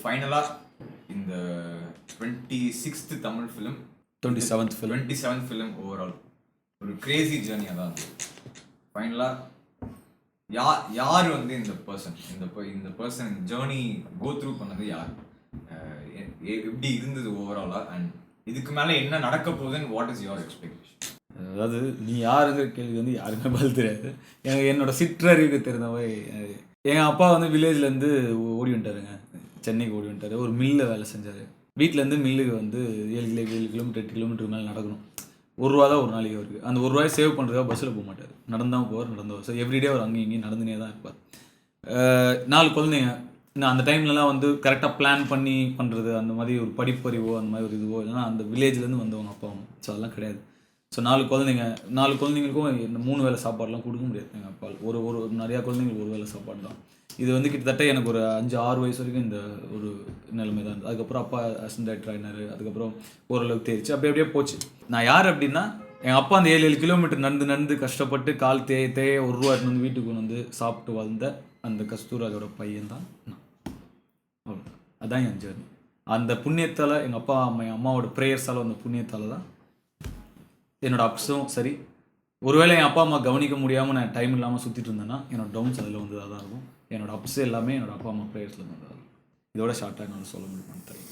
ஃபைனலாக இந்த 26th Tamil film, 27th film overall ஒரு கிரேசி ஜேர்னியாக தான் இருந்தது. ஃபைனலாக யார் வந்து இந்த பர்சன் இந்த ஜேர்னி கோ த்ரூ பண்ணது யார், எப்படி இருந்தது ஓவராலாக, அண்ட் இதுக்கு மேலே என்ன நடக்க போகுதுன்னு வாட் இஸ் யுவர் எக்ஸ்பெக்டேஷன்? அதாவது நீ யாருங்கிற கேள்வி வந்து யாருமே பதில் தெரியாது. எனக்கு என்னோட சிற்றறிவுக்கு தெரிந்தவை, எங்கள் அப்பா வந்து வில்லேஜ்லேருந்து ஓடி வந்துட்டாருங்க, சென்னைக்கு ஓடி வந்துட்டார். ஒரு மில்லில் வேலை செஞ்சார். வீட்டிலேருந்து மில்லுக்கு வந்து 7 கிலோமீட்டர் 8 கிலோமீட்டருக்கு மேலே நடக்கணும். ₹1 தான் ஒரு நாளைக்கு அவருக்கு. அந்த ₹1 சேவ் பண்ணுறதுக்காக பஸ்ஸில் போக மாட்டார், நடந்தான் போவார். ஸோ எவ்ரிடே அவர் அங்கேயும் இங்கேயும் நடந்துனே தான் இருப்பார். 4 குழந்தைங்க. நான் அந்த டைம்லலாம் வந்து கரெக்டாக பிளான் பண்ணி பண்ணுறது, அந்த மாதிரி ஒரு படிப்பறிவோ அந்த மாதிரி ஒரு இதுவோ இல்லைனா அந்த வில்லேஜ்லேருந்து வந்தவங்க அப்பா அம்மா, ஸோ அதெல்லாம் கிடையாது. ஸோ 4 குழந்தைங்களுக்கும் இந்த 3 வேளை சாப்பாடுலாம் கொடுக்க முடியாது எங்கள் அப்பா. ஒரு நிறையா குழந்தைங்களுக்கு 1 வேளை சாப்பாடு தான். இது வந்து கிட்டத்தட்ட எனக்கு ஒரு 5-6 வயசு வரைக்கும் இந்த ஒரு நிலைமை தான் இருந்தது. அதுக்கப்புறம் அப்பா அசிஸ்டன்ட் டைரக்டர் ஆகினார். அதுக்கப்புறம் ஓரளவுக்கு தெரிச்சு அப்படியே போச்சு. நான் யார் அப்படின்னா, எங்கள் அப்பா அந்த 7 கிலோமீட்டர் நடந்து கஷ்டப்பட்டு கால் தேய ₹1 வந்து வீட்டுக்கு வந்து சாப்பிட்டு வளர்ந்த அந்த கஸ்தூராஜோட பையன் தான் நான். அதான் என் ஜேர்னி. அந்த புண்ணியத்தால், எங்கள் அப்பா என் அம்மாவோட ப்ரேயர்ஸால் வந்த புண்ணியத்தால் தான் என்னோடய அப்ஸும் சரி. ஒருவேளை என் அப்பா அம்மா கவனிக்க முடியாமல் நான் டைம் இல்லாமல் சுற்றிட்டு இருந்தேன்னா என்னோடய டவுன்ஸ் அதில் வந்ததாக தான் இருக்கும். என்னோடய அப்ஸ் எல்லாமே என்னோடய அப்பா அம்மா ப்ரேயர்ஸில் வந்ததாக இருக்கும். இதோட ஷார்ட்டாக என்னால் சொல்ல முடியுமான்னு தெரியும்.